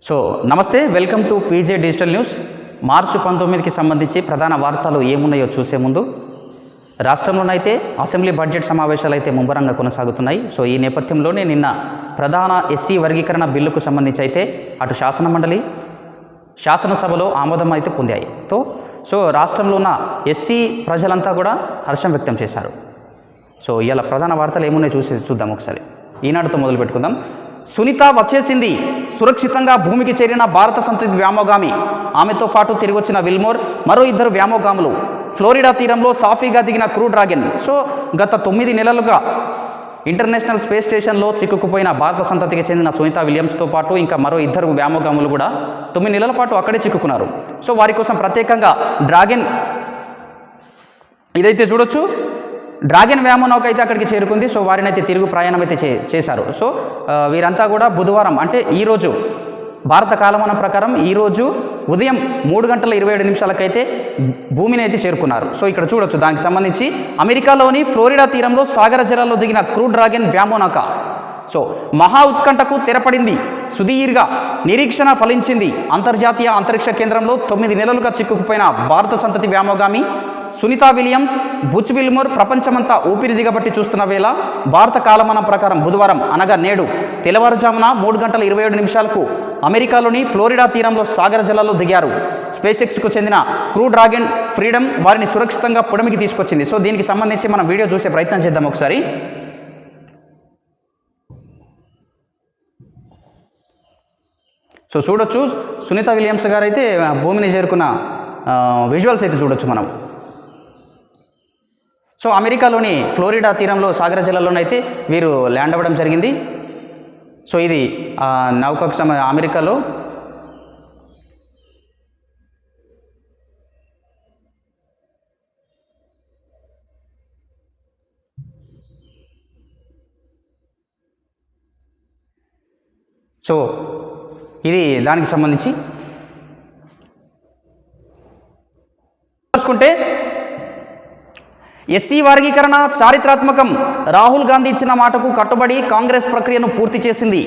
So నమస్తే, welcome to PJ digital news. March 19కి సంబంధించి ప్రధాన వార్తలు ఏమున్నాయో చూసే ముందు రాష్ట్రంలోనైతే అసెంబ్లీ బడ్జెట్ సమావేశాలు అయితే ముమ్మరంగా కొనసాగుతున్నాయి. సో ఈ నేపథ్యంలోనే నిన్న ప్రధాన ఎస్సీ వర్గీకరణ బిల్లుకు సంబంధించి అయితే అటు శాసనమండలి శాసనసభలో ఆమోదం అయితే పొందాయి. సో రాష్ట్రంలో ఉన్న ఎస్సీ ప్రజలంతా కూడా హర్షం వ్యక్తం చేశారు. సో ఇవాళ ప్రధాన వార్తలు ఏమున్నాయో చూద్దాం ఒకసారి. ఈనాడుతో మొదలు పెట్టుకుందాం. సునీత వచ్చేసింది, సురక్షితంగా భూమికి చేరిన భారత సంతతి వ్యామోగామి. ఆమెతో పాటు తిరిగి వచ్చిన విల్మోర్, మరో 2 వ్యామోగాములు. ఫ్లోరిడా తీరంలో సాఫీగా దిగిన క్రూ డ్రాగన్. సో గత 9 నెలలుగా ఇంటర్నేషనల్ స్పేస్ స్టేషన్లో చిక్కుకుపోయిన భారత సంతతికి చెందిన సునీత విలియమ్స్తో పాటు ఇంకా మరో 2 వ్యామోగాములు కూడా 9 నెలల పాటు అక్కడే చిక్కుకున్నారు. సో వారి కోసం ప్రత్యేకంగా డ్రాగన్ ఇదైతే చూడొచ్చు, డ్రాగన్ వ్యామోనౌక అయితే అక్కడికి చేరుకుంది. సో వారిని అయితే తిరుగు ప్రయాణం అయితే చేశారు. సో వీరంతా కూడా బుధవారం అంటే ఈరోజు భారత కాలమానం ప్రకారం ఈరోజు ఉదయం 3:27 భూమిని అయితే చేరుకున్నారు. సో ఇక్కడ చూడొచ్చు, దానికి సంబంధించి అమెరికాలోని ఫ్లోరిడా తీరంలో సాగర జలాల్లో దిగిన క్రూ డ్రాగన్ వ్యామోనౌక. సో మహా ఉత్కంఠకు తెరపడింది, సుదీర్ఘ నిరీక్షణ ఫలించింది. అంతర్జాతీయ అంతరిక్ష కేంద్రంలో 9 నెలలుగా చిక్కుకుపోయిన భారత సంతతి వ్యామోగామి సునీత విలియమ్స్, బుచ్ విల్మోర్ ప్రపంచమంతా ఊపిరి దిగబట్టి చూస్తున్న వేళ భారత కాలమానం ప్రకారం బుధవారం అనగా నేడు తెల్లవారుజామున 3:27 అమెరికాలోని ఫ్లోరిడా తీరంలో సాగర జలాల్లో దిగారు. స్పేస్ ఎక్స్కు చెందిన క్రూ డ్రాగన్ ఫ్రీడమ్ వారిని సురక్షితంగా పొడమికి తీసుకొచ్చింది. సో దీనికి సంబంధించి మనం వీడియో చూసే ప్రయత్నం చేద్దాం ఒకసారి. సో చూడొచ్చు, సునీత విలియమ్స్ గారు అయితే భూమిని చేరుకున్న విజువల్స్ అయితే చూడొచ్చు మనం. సో అమెరికాలోని ఫ్లోరిడా తీరంలో సాగర జలాల్లోనైతే వీరు ల్యాండ్ అవ్వడం జరిగింది. సో ఇది నౌకకు అమెరికాలో సో ఇది దానికి సంబంధించి చూసుకుంటే ఎస్సీ వర్గీకరణ చారిత్రాత్మకం. రాహుల్ గాంధీ ఇచ్చిన మాటకు కట్టుబడి కాంగ్రెస్ ప్రక్రియను పూర్తి చేసింది.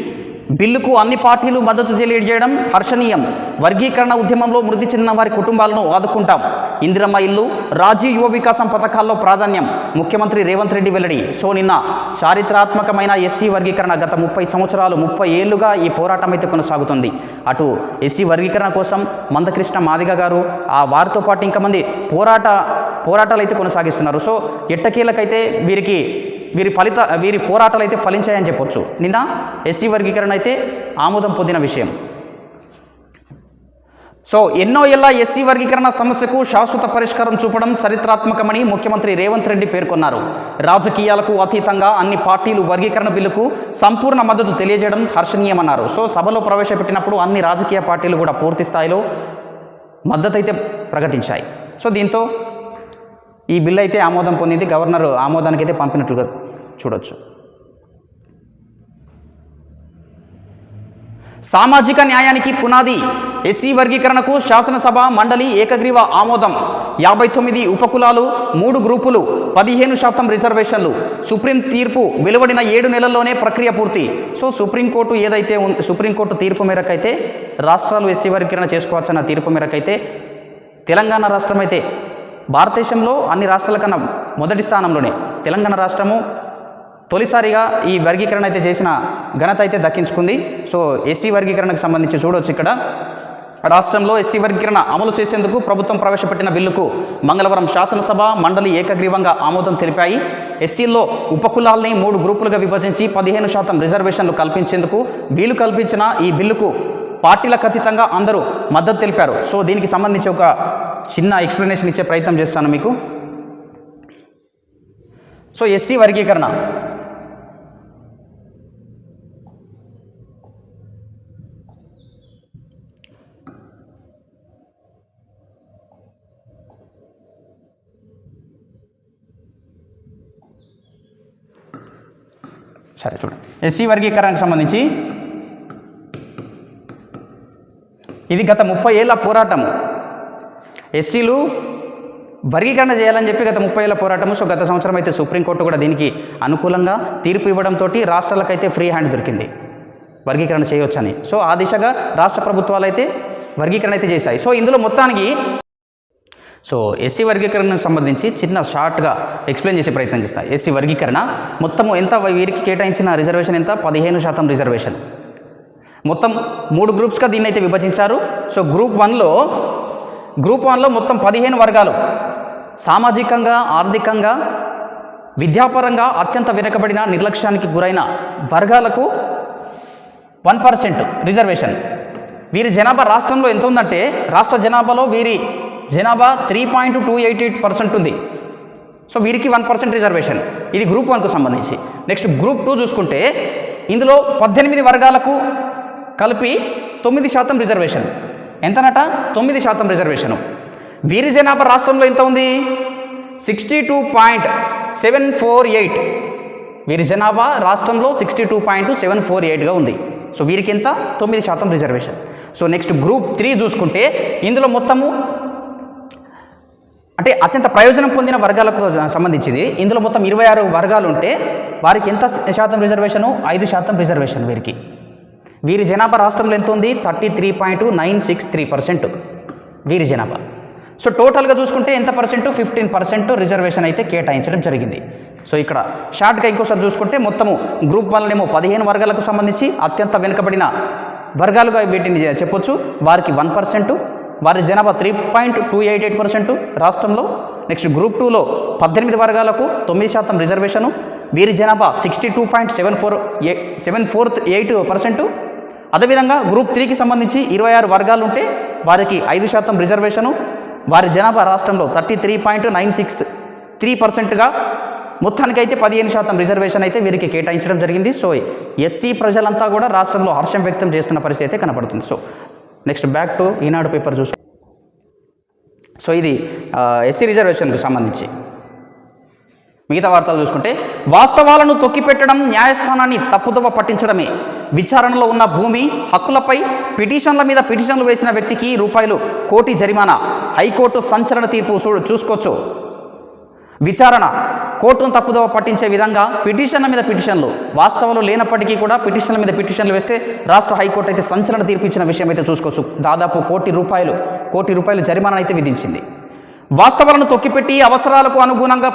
బిల్లుకు అన్ని పార్టీలు మద్దతు తెలియజేయడం హర్షణీయం. వర్గీకరణ ఉద్యమంలో మృతి చెందిన వారి కుటుంబాలను ఆదుకుంటాం. ఇందిరమ్మ ఇల్లు, రాజీవ్ యువ వికాసం పథకాల్లో ప్రాధాన్యం. ముఖ్యమంత్రి రేవంత్ రెడ్డి వెల్లడి. సో నిన్న చారిత్రాత్మకమైన ఎస్సీ వర్గీకరణ గత 30 సంవత్సరాలు 30 ఏళ్లుగా ఈ పోరాటం అయితే కొనసాగుతుంది. అటు ఎస్సీ వర్గీకరణ కోసం మందకృష్ణ మాదిగ గారు వారితో పాటు ఇంకా మంది పోరాటాలు అయితే కొనసాగిస్తున్నారు. సో ఎట్టకేలకైతే వీరి పోరాటాలు అయితే ఫలించాయని చెప్పొచ్చు. నిన్న ఎస్సీ వర్గీకరణ అయితే ఆమోదం పొందిన విషయం. సో ఎన్నో ఏళ్ల ఎస్సీ వర్గీకరణ సమస్యకు శాశ్వత పరిష్కారం చూపడం చరిత్రాత్మకమని ముఖ్యమంత్రి రేవంత్ రెడ్డి పేర్కొన్నారు. రాజకీయాలకు అతీతంగా అన్ని పార్టీలు వర్గీకరణ బిల్లుకు సంపూర్ణ మద్దతు తెలియజేయడం హర్షణీయమన్నారు. సో సభలో ప్రవేశపెట్టినప్పుడు అన్ని రాజకీయ పార్టీలు కూడా పూర్తి స్థాయిలో మద్దతు అయితే ప్రకటించాయి. సో దీంతో ఈ బిల్లు అయితే ఆమోదం పొందింది. గవర్నర్ ఆమోదానికి అయితే పంపినట్లుగా చూడొచ్చు. సామాజిక న్యాయానికి పునాది. ఎస్సీ వర్గీకరణకు శాసనసభ మండలి ఏకగ్రీవ ఆమోదం. 59 ఉపకులాలు, 3 గ్రూపులు, 15% రిజర్వేషన్లు. సుప్రీం తీర్పు వెలువడిన 7 నెలల్లోనే ప్రక్రియ పూర్తి. సో సుప్రీంకోర్టు తీర్పు మేరకైతే రాష్ట్రాలు ఎస్సీ వర్గీకరణ చేసుకోవచ్చన్న తీర్పు మేరకైతే తెలంగాణ రాష్ట్రం అయితే భారతదేశంలో అన్ని రాష్ట్రాల కన్నా మొదటి స్థానంలోనే తెలంగాణ రాష్ట్రము తొలిసారిగా ఈ వర్గీకరణ అయితే చేసిన ఘనత అయితే దక్కించుకుంది. సో ఎస్సీ వర్గీకరణకు సంబంధించి చూడవచ్చు, ఇక్కడ రాష్ట్రంలో ఎస్సీ వర్గీకరణ అమలు చేసేందుకు ప్రభుత్వం ప్రవేశపెట్టిన బిల్లుకు మంగళవారం శాసనసభ మండలి ఏకగ్రీవంగా ఆమోదం తెలిపాయి. ఎస్సీల్లో ఉపకులాల్ని 3 గ్రూపులుగా విభజించి 15% రిజర్వేషన్లు కల్పించేందుకు వీలు కల్పించిన ఈ బిల్లుకు పార్టీలకు అతీతంగా అందరూ మద్దతు తెలిపారు. సో దీనికి సంబంధించి ఒక చిన్న ఎక్స్ప్లెనేషన్ ఇచ్చే ప్రయత్నం చేస్తాను మీకు. సో ఎస్సీ వర్గీకరణ సరే చూడండి, ఎస్సీ వర్గీకరణకు సంబంధించి ఇది గత 30 ఏళ్ల పోరాటము. ఎస్సీలు వర్గీకరణ చేయాలని చెప్పి గత 30 ఏళ్ల పోరాటము. సో గత సంవత్సరం అయితే సుప్రీంకోర్టు కూడా దీనికి అనుకూలంగా తీర్పు ఇవ్వడంతో రాష్ట్రాలకైతే ఫ్రీ హ్యాండ్ దొరికింది. వర్గీకరణ చేయవచ్చని. సో ఆ దిశగా రాష్ట్ర ప్రభుత్వాలు అయితే వర్గీకరణ అయితే చేశాయి. సో ఇందులో మొత్తానికి ఎస్సీ వర్గీకరణకు సంబంధించి చిన్న షార్ట్గా ఎక్స్ప్లెయిన్ చేసే ప్రయత్నం చేస్తాను. ఎస్సీ వర్గీకరణ మొత్తము ఎంత, వీరికి కేటాయించిన రిజర్వేషన్ ఎంత, 15% రిజర్వేషన్. మొత్తం 3 గ్రూప్స్గా దీన్ని అయితే విభజించారు. సో గ్రూప్ వన్లో మొత్తం 15 వర్గాలు, సామాజికంగా, ఆర్థికంగా, విద్యాపరంగా అత్యంత వెనుకబడిన, నిర్లక్ష్యానికి గురైన వర్గాలకు 1% రిజర్వేషన్. వీరి జనాభా రాష్ట్రంలో ఎంత ఉందంటే, రాష్ట్ర జనాభాలో వీరి జనాభా 3.288% ఉంది. సో వీరికి 1% రిజర్వేషన్. ఇది గ్రూప్ 1కు సంబంధించి. నెక్స్ట్ గ్రూప్ 2 చూసుకుంటే ఇందులో 18 వర్గాలకు కలిపి 9% రిజర్వేషన్. ఎంతనట? 9% రిజర్వేషను. వీరి జనాభా రాష్ట్రంలో ఎంత ఉంది? 62.748. వీరి జనాభా రాష్ట్రంలో 62.748గా ఉంది. సో వీరికి ఎంత? 9% రిజర్వేషన్. సో నెక్స్ట్ గ్రూప్ 3 చూసుకుంటే ఇందులో మొత్తము అంటే అత్యంత ప్రయోజనం పొందిన వర్గాలకు సంబంధించింది. ఇందులో మొత్తం 26 వర్గాలు ఉంటే వారికి ఎంత శాతం రిజర్వేషను? 5% రిజర్వేషన్ వీరికి. వీరి జనాభా రాష్ట్రంలో ఎంత ఉంది? 33.963% వీరి జనాభా. సో టోటల్గా చూసుకుంటే ఎంత పర్సెంట్? 15% రిజర్వేషన్ అయితే కేటాయించడం జరిగింది. సో ఇక్కడ షార్ట్గా ఇంకోసారి చూసుకుంటే మొత్తము గ్రూప్ 1 15 వర్గాలకు సంబంధించి అత్యంత వెనుకబడిన వర్గాలుగా వీటిని చెప్పొచ్చు. వారికి 1%, వారి జనాభా 3.288% రాష్ట్రంలో. నెక్స్ట్ గ్రూప్ 2లో 18 వర్గాలకు 9% రిజర్వేషను. వీరి జనాభా 62.748%. అదేవిధంగా గ్రూప్ 3కి సంబంధించి 26 వర్గాలు ఉంటే వారికి 5% రిజర్వేషను. వారి జనాభా రాష్ట్రంలో 33.963%గా మొత్తానికైతే 15% రిజర్వేషన్ అయితే వీరికి కేటాయించడం జరిగింది. సో ఎస్సీ ప్రజలంతా కూడా రాష్ట్రంలో హర్షం వ్యక్తం చేస్తున్న పరిస్థితి అయితే కనపడుతుంది. So next back to Eenadu paper చూసి. సో ఇది ఎస్సీ రిజర్వేషన్కు సంబంధించి. మిగతా వార్తలు చూసుకుంటే వాస్తవాలను తొక్కిపెట్టడం, న్యాయస్థానాన్ని తప్పుదోవ పట్టించడమే. విచారణలో ఉన్న భూమి హక్కులపై పిటిషన్ల మీద పిటిషన్లు వేసిన వ్యక్తికి ₹1 కోటి జరిమానా. హైకోర్టు సంచలన తీర్పు చూసుకోవచ్చు. విచారణ కోర్టును తప్పుదోవ పట్టించే విధంగా పిటిషన్ల మీద పిటిషన్లు, వాస్తవాలు లేనప్పటికీ కూడా పిటిషన్ల మీద పిటిషన్లు వేస్తే రాష్ట్ర హైకోర్టు అయితే సంచలన తీర్పు ఇచ్చిన విషయం అయితే చూసుకోవచ్చు. దాదాపు కోటి రూపాయలు జరిమానా అయితే విధించింది. వాస్తవాలను తొక్కిపెట్టి అవసరాలకు అనుగుణంగా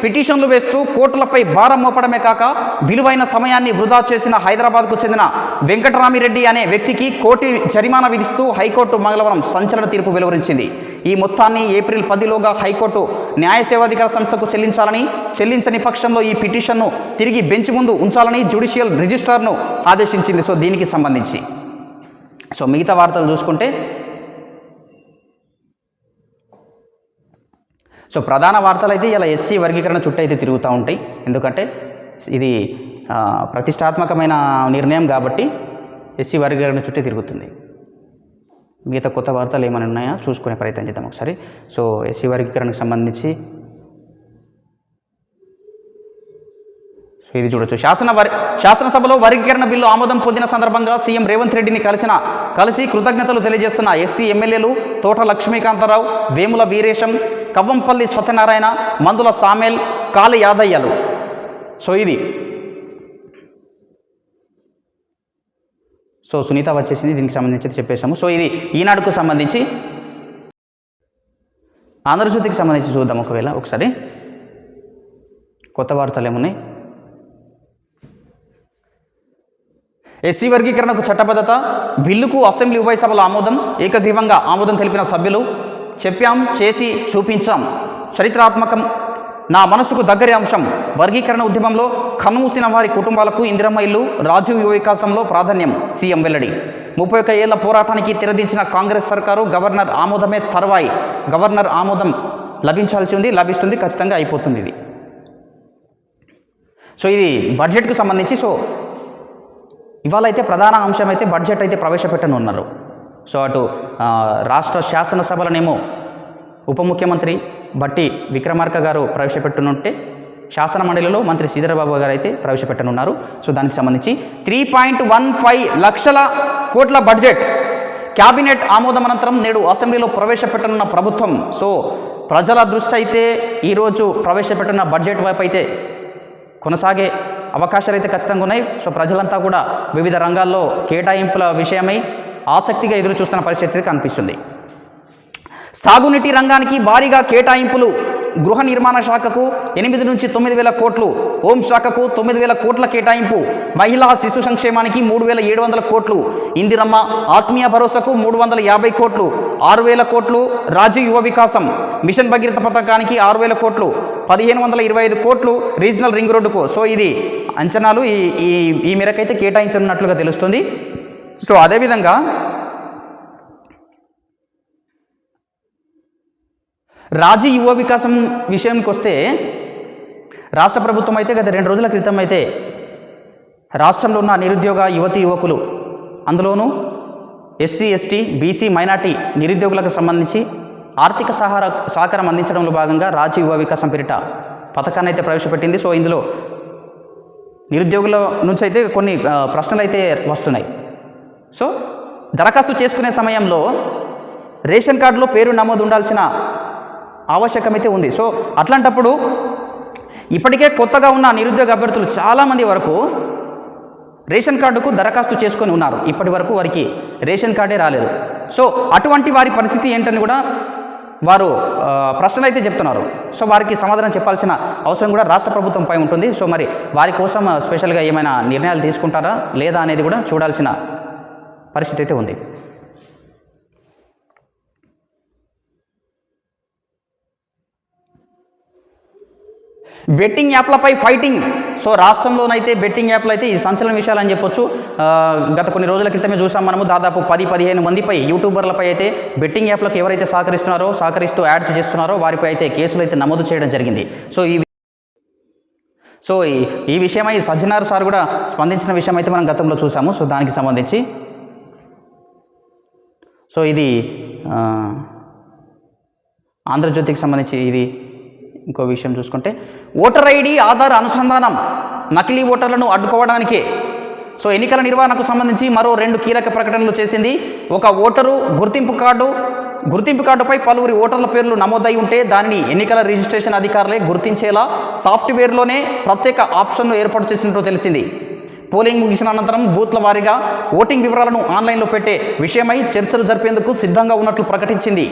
పిటిషన్లు వేస్తూ కోర్టులపై భారం మోపడమే కాక విలువైన సమయాన్ని వృధా చేసిన హైదరాబాద్కు చెందిన వెంకటరామిరెడ్డి అనే వ్యక్తికి కోటి జరిమానా విధిస్తూ హైకోర్టు మంగళవారం సంచలన తీర్పు వెలువరించింది. ఈ మొత్తాన్ని ఏప్రిల్ 10లోగా హైకోర్టు న్యాయ సేవాధికార సంస్థకు చెల్లించని పక్షంలో ఈ పిటిషన్ను తిరిగి బెంచ్ ముందు ఉంచాలని జ్యుడిషియల్ రిజిస్ట్రార్ను ఆదేశించింది. సో దీనికి సంబంధించి మిగతా వార్తలు చూసుకుంటే ప్రధాన వార్తలు అయితే ఇలా ఎస్సీ వర్గీకరణ చుట్టూ అయితే తిరుగుతూ ఉంటాయి. ఎందుకంటే ఇది ప్రతిష్టాత్మకమైన నిర్ణయం కాబట్టి ఎస్సీ వర్గీకరణ చుట్టే తిరుగుతుంది. మిగతా కొత్త వార్తలు ఏమైనా ఉన్నాయా చూసుకునే ప్రయత్నం చేద్దాం ఒకసారి. ఎస్సీ వర్గీకరణకు సంబంధించి ఇది చూడొచ్చు. శాసనసభలో వర్గీకరణ బిల్లు ఆమోదం పొందిన సందర్భంగా సీఎం రేవంత్ రెడ్డిని కలిసి కృతజ్ఞతలు తెలియజేస్తున్న ఎస్సీ ఎమ్మెల్యేలు తోట లక్ష్మీకాంతరావు, వేముల వీరేశం, కవ్వంపల్లి సత్యనారాయణ, మందుల సామేల్, కాళి యాదయ్యలు. ఇది సునీత వచ్చేసింది, దీనికి సంబంధించి చెప్పేశాము. ఇది ఈనాడుకు సంబంధించి. ఆంధ్రజ్యోతికి సంబంధించి చూద్దాం ఒకసారి కొత్త వార్తలు ఏమున్నాయి. ఎస్సీ వర్గీకరణకు చట్టబద్ధత బిల్లుకు అసెంబ్లీ ఉభయ సభల ఆమోదం. ఏకగ్రీవంగా ఆమోదం తెలిపిన సభ్యులు చెప్పాం, చేసి చూపించాం, చరిత్రాత్మకం, నా మనసుకు దగ్గరి అంశం. వర్గీకరణ ఉద్యమంలో కన్నుమూసిన వారి కుటుంబాలకు ఇందిరమ్మ ఇల్లు, రాజీవ్ యువ వికాసంలో ప్రాధాన్యం. సీఎం వెల్లడి. 31 ఏళ్ల పోరాటానికి తెరదించిన కాంగ్రెస్ సర్కారు గవర్నర్ ఆమోదమే తర్వాయి. గవర్నర్ ఆమోదం లభిస్తుంది, ఖచ్చితంగా అయిపోతుంది ఇది. ఇది బడ్జెట్కు సంబంధించి. ఇవాళ అయితే ప్రధాన అంశం అయితే బడ్జెట్ అయితే ప్రవేశపెట్టనున్నారు. అటు రాష్ట్ర శాసనసభలనేమో ఉప ముఖ్యమంత్రి బట్టి విక్రమార్క గారు ప్రవేశపెట్టనుంటే శాసన మండలిలో మంత్రి శ్రీధరబాబు గారు అయితే ప్రవేశపెట్టనున్నారు. దానికి సంబంధించి 3.15 లక్షల కోట్ల బడ్జెట్ క్యాబినెట్ ఆమోదం అనంతరం నేడు అసెంబ్లీలో ప్రవేశపెట్టనున్న ప్రభుత్వం. ప్రజల దృష్టి అయితే ఈరోజు ప్రవేశపెట్టిన బడ్జెట్ వైపు అయితే కొనసాగే అవకాశాలు అయితే ఖచ్చితంగా ఉన్నాయి. సో ప్రజలంతా కూడా వివిధ రంగాల్లో కేటాయింపుల విషయమై ఆసక్తిగా ఎదురు చూస్తున్న పరిస్థితి కనిపిస్తుంది. సాగునీటి రంగానికి భారీగా కేటాయింపులు. గృహ నిర్మాణ శాఖకు 8 నుంచి 9,000 కోట్లు, హోంశాఖకు 9,000 కోట్ల కేటాయింపు, మహిళా శిశు సంక్షేమానికి 3,700 కోట్లు, ఇందిరమ్మ ఆత్మీయ భరోసాకు 350 కోట్లు, 6,000 కోట్లు రాజీవ్ యువ వికాసం, మిషన్ భగీరథ పథకానికి 6,000 కోట్లు, 1,525 కోట్లు రీజనల్ రింగ్ రోడ్డుకు. సో ఇది అంచనాలు ఈ మేరకైతే కేటాయించనున్నట్లుగా తెలుస్తుంది. సో అదేవిధంగా రాజీ యువ వికాసం విషయానికి వస్తే రాష్ట్ర ప్రభుత్వం అయితే గత 2 రోజుల క్రితం అయితే రాష్ట్రంలో ఉన్న నిరుద్యోగ యువతీ యువకులు, అందులోనూ ఎస్సీ ఎస్టీ బీసీ మైనార్టీ నిరుద్యోగులకు సంబంధించి ఆర్థిక సహకారం అందించడంలో భాగంగా రాజీ యువ వికాసం పేరిట పథకాన్ని అయితే ప్రవేశపెట్టింది. సో ఇందులో నిరుద్యోగుల నుంచి అయితే కొన్ని ప్రశ్నలు అయితే వస్తున్నాయి. సో దరఖాస్తు చేసుకునే సమయంలో రేషన్ కార్డులో పేరు నమోదు ఉండాల్సిన ఆవశ్యకమైతే ఉంది. సో అట్లాంటప్పుడు ఇప్పటికే కొత్తగా ఉన్న నిరుద్యోగ అభ్యర్థులు చాలామంది వరకు రేషన్ కార్డుకు దరఖాస్తు చేసుకొని ఉన్నారు. ఇప్పటి వరకు వారికి రేషన్ కార్డే రాలేదు. సో అటువంటి వారి పరిస్థితి ఏంటని కూడా వారు ప్రశ్నలు అయితే చెప్తున్నారు. సో వారికి సమాధానం చెప్పాల్సిన అవసరం కూడా రాష్ట్ర ప్రభుత్వంపై ఉంటుంది. సో మరి వారి కోసం స్పెషల్గా ఏమైనా నిర్ణయాలు తీసుకుంటారా లేదా అనేది కూడా చూడాల్సిన పరిస్థితి అయితే ఉంది. బెట్టింగ్ యాప్లపై ఫైటింగ్. సో రాష్ట్రంలోనైతే బెట్టింగ్ యాప్లు అయితే ఈ సంచలన విషయాలు అని చెప్పొచ్చు. గత కొన్ని రోజుల క్రితమే చూసాం మనము, దాదాపు 10-15 మందిపై యూట్యూబర్లపై అయితే బెట్టింగ్ యాప్లకు ఎవరైతే సహకరిస్తూ యాడ్స్ చేస్తున్నారో వారిపై అయితే కేసులు అయితే నమోదు చేయడం జరిగింది. సో ఈ విషయమై సజ్జనార్ సార్ కూడా స్పందించిన విషయం అయితే మనం గతంలో చూసాము. సో దానికి సంబంధించి సో ఇది ఆంధ్రజ్యోతికి సంబంధించి ఇది ఇంకో విషయం చూసుకుంటే, ఓటర్ ఐడి ఆధార్ అనుసంధానం నకిలీ ఓటర్లను అడ్డుకోవడానికే. సో ఎన్నికల నిర్వహణకు సంబంధించి మరో 2 కీలక ప్రకటనలు చేసింది. ఒక ఓటరు గుర్తింపు కార్డుపై పలువురి ఓటర్ల పేర్లు నమోదై ఉంటే దానిని ఎన్నికల రిజిస్ట్రేషన్ అధికారులే గుర్తించేలా సాఫ్ట్వేర్లోనే ప్రత్యేక ఆప్షన్ను ఏర్పాటు చేసినట్టు తెలిసింది. పోలింగ్ ముగిసిన అనంతరం బూత్ల వారీగా ఓటింగ్ వివరాలను ఆన్లైన్లో పెట్టే విషయమై చర్చలు జరిపేందుకు సిద్ధంగా ఉన్నట్లు ప్రకటించింది.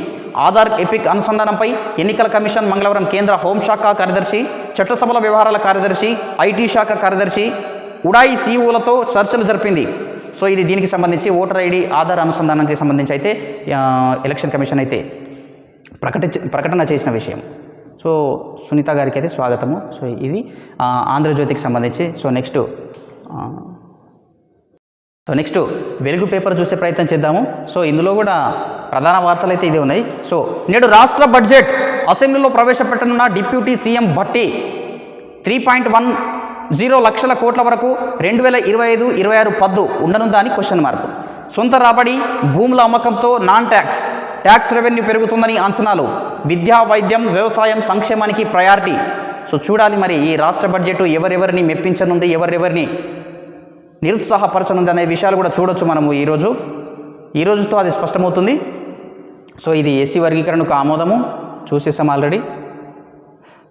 ఆధార్ ఎపిక్ అనుసంధానంపై ఎన్నికల కమిషన్ మంగళవారం కేంద్ర హోంశాఖ కార్యదర్శి, చట్టసభల వ్యవహారాల కార్యదర్శి, ఐటీ శాఖ కార్యదర్శి, ఉడాయి సీఈఓలతో చర్చలు జరిపింది. సో ఇది దీనికి సంబంధించి ఓటర్ ఐడి ఆధార్ అనుసంధానానికి సంబంధించి అయితే ఎలక్షన్ కమిషన్ అయితే ప్రకటన చేసిన విషయం. సో సునీత గారికి అయితే స్వాగతము. సో ఇది ఆంధ్రజ్యోతికి సంబంధించి. సో నెక్స్ట్ వెలుగు పేపర్ చూసే ప్రయత్నం చేద్దాము. సో ఇందులో కూడా ప్రధాన వార్తలు అయితే ఇదే ఉన్నాయి. సో నేడు రాష్ట్ర బడ్జెట్ అసెంబ్లీలో ప్రవేశపెట్టనున్న డిప్యూటీ సీఎం భట్టి 3.10 లక్షల కోట్ల వరకు 2025-26 పద్దు ఉండనుందా అని క్వశ్చన్ మార్క్. సొంత రాబడి, భూముల అమ్మకంతో ట్యాక్స్ రెవెన్యూ పెరుగుతుందని అంచనాలు. విద్య, వైద్యం, వ్యవసాయం, సంక్షేమానికి ప్రయారిటీ. సో చూడాలి మరి ఈ రాష్ట్ర బడ్జెట్ ఎవరెవరిని మెప్పించనుంది, ఎవరెవరిని నిరుత్సాహపరచనుంది అనే విషయాలు కూడా చూడొచ్చు మనము ఈ రోజుతో అది స్పష్టమవుతుంది. సో ఇది ఎస్సీ వర్గీకరణకు ఆమోదము చూసేసాం ఆల్రెడీ.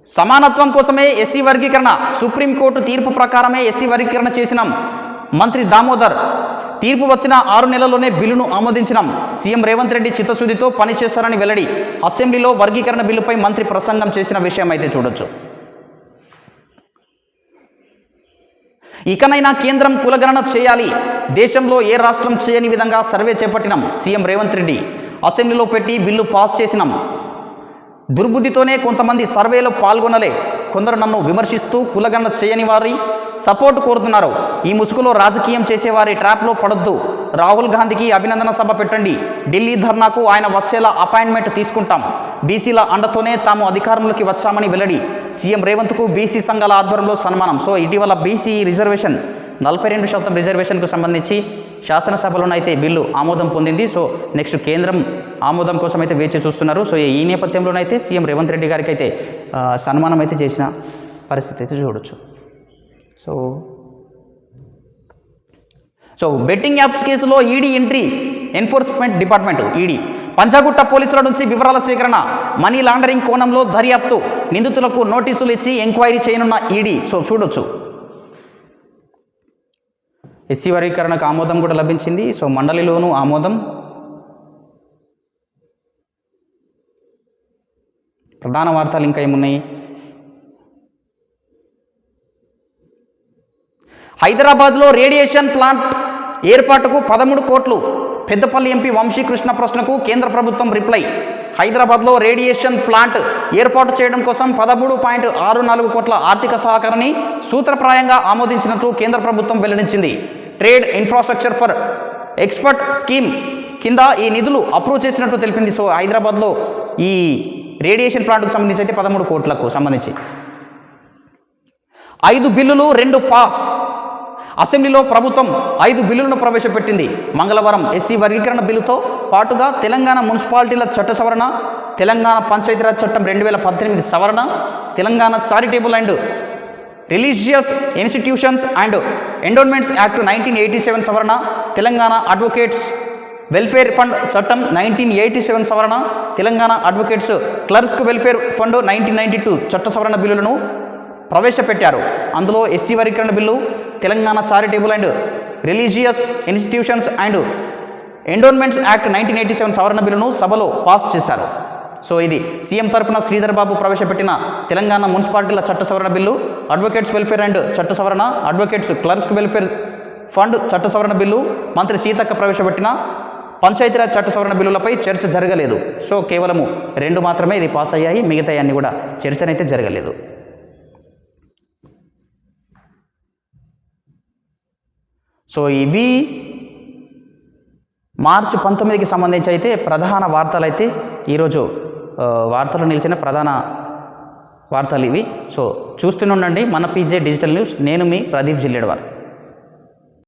సమానత్వం కోసమే ఎస్సీ వర్గీకరణ, సుప్రీంకోర్టు తీర్పు ప్రకారమే ఎస్సీ వర్గీకరణ చేసినాం. మంత్రి దామోదర్, తీర్పు వచ్చిన 6 నెలల్లోనే బిల్లును ఆమోదించినాం. సీఎం రేవంత్ రెడ్డి చిత్తశుద్ధితో పనిచేస్తారని వెల్లడి. అసెంబ్లీలో వర్గీకరణ బిల్లుపై మంత్రి ప్రసంగం చేసిన విషయం అయితే చూడొచ్చు. ఇకనైనా కేంద్రం కులగణన చేయాలి, దేశంలో ఏ రాష్ట్రం చేయని విధంగా సర్వే చేపట్టినాం. సీఎం రేవంత్ రెడ్డి అసెంబ్లీలో పెట్టి బిల్లు పాస్ చేసినాం. దుర్బుద్ధితోనే కొంతమంది సర్వేలో పాల్గొనలే. కొందరు నన్ను విమర్శిస్తూ కులగణన చేయని వారి సపోర్టు కోరుతున్నారు. ఈ ముసుగులో రాజకీయం చేసేవారి ట్రాప్లో పడొద్దు. రాహుల్ గాంధీకి అభినందన సభ పెట్టండి. ఢిల్లీ ధర్నాకు ఆయన వచ్చేలా అపాయింట్మెంట్ తీసుకుంటాం. బీసీల అండతోనే తాము అధికారంలోకి వచ్చామని వెల్లడి. సీఎం రేవంత్కు బీసీ సంఘాల ఆధ్వర్యంలో సన్మానం. సో ఇటీవల బీసీ రిజర్వేషన్ 42% రిజర్వేషన్కు సంబంధించి శాసనసభలోనైతే బిల్లు ఆమోదం పొందింది. సో నెక్స్ట్ కేంద్రం ఆమోదం కోసం అయితే వేచి చూస్తున్నారు. సో ఈ నేపథ్యంలోనైతే సీఎం రేవంత్ రెడ్డి గారికి అయితే సన్మానం అయితే చేసిన పరిస్థితి అయితే చూడొచ్చు. సో బెట్టింగ్ యాప్స్ కేసులో ED entry. Enforcement department ED Panjagutta పోలీసుల నుంచి వివరాల సేకరణ. మనీ లాండరింగ్ కోణంలో దర్యాప్తు. నిందితులకు నోటీసులు ఇచ్చి ఎంక్వైరీ చేయనున్న ఈడీ. సో చూడొచ్చు ఎస్సీ వర్గీకరణకు ఆమోదం కూడా లభించింది. సో మండలిలోనూ ఆమోదం. ప్రధాన వార్తలు ఇంకా ఏమున్నాయి? హైదరాబాద్లో రేడియేషన్ ప్లాంట్ ఏర్పాటుకు 13 కోట్లు. పెద్దపల్లి ఎంపీ వంశీకృష్ణ ప్రశ్నకు కేంద్ర ప్రభుత్వం రిప్లై. హైదరాబాద్లో రేడియేషన్ ప్లాంట్ ఏర్పాటు చేయడం కోసం 13.64 కోట్ల ఆర్థిక సహకారాన్ని సూత్రప్రాయంగా ఆమోదించినట్లు కేంద్ర ప్రభుత్వం వెల్లడించింది. Trade infrastructure for expert scheme కింద ఈ నిధులు అప్రూవ్ చేసినట్లు తెలిపింది. సో హైదరాబాద్లో ఈ రేడియేషన్ ప్లాంట్కు సంబంధించి అయితే 13 కోట్లకు సంబంధించి 5 బిల్లులు 2 పాస్. అసెంబ్లీలో ప్రభుత్వం 5 బిల్లులను ప్రవేశపెట్టింది. మంగళవారం ఎస్సీ వర్గీకరణ బిల్లుతో పాటుగా తెలంగాణ మున్సిపాలిటీల చట్ట సవరణ, తెలంగాణ పంచాయతీరాజ్ చట్టం 2018 సవరణ, Telangana charitable and religious institutions and endowments act 1987 సవరణ, తెలంగాణ అడ్వకేట్స్ వెల్ఫేర్ ఫండ్ చట్టం 1987 సవరణ, Telangana advocates clerks welfare fund 1992 చట్ట సవరణ బిల్లులను ప్రవేశపెట్టారు. అందులో ఎస్సీ వర్గీకరణ bill, Telangana charitable and religious institutions and endowments act 1987 సవరణ బిల్లును సభలో పాస్ చేశారు. సో ఇది సీఎం తరపున శ్రీధర్ బాబు ప్రవేశపెట్టిన తెలంగాణ మున్సిపాలిటీల చట్ట సవరణ బిల్లు, అడ్వకేట్స్ వెల్ఫేర్ అండ్ చట్ట సవరణ, అడ్వకేట్స్ క్లర్క్స్ వెల్ఫేర్ ఫండ్ చట్ట సవరణ బిల్లు, మంత్రి సీతక్క ప్రవేశపెట్టిన పంచాయతీరాజ్ చట్ట సవరణ బిల్లులపై చర్చ జరగలేదు. సో కేవలము 2 మాత్రమే ఇది పాస్ అయ్యాయి, మిగతా అన్ని కూడా చర్చనైతే జరగలేదు. సో ఇవి మార్చి 19కి సంబంధించి అయితే ప్రధాన వార్తలు అయితే ఈరోజు వార్తలు నిలిచిన ప్రధాన వార్తలు ఇవి. సో చూస్తూనే ఉండండి మన పీజే డిజిటల్ న్యూస్. నేను మీ ప్రదీప్ జిల్లేడ్వార్.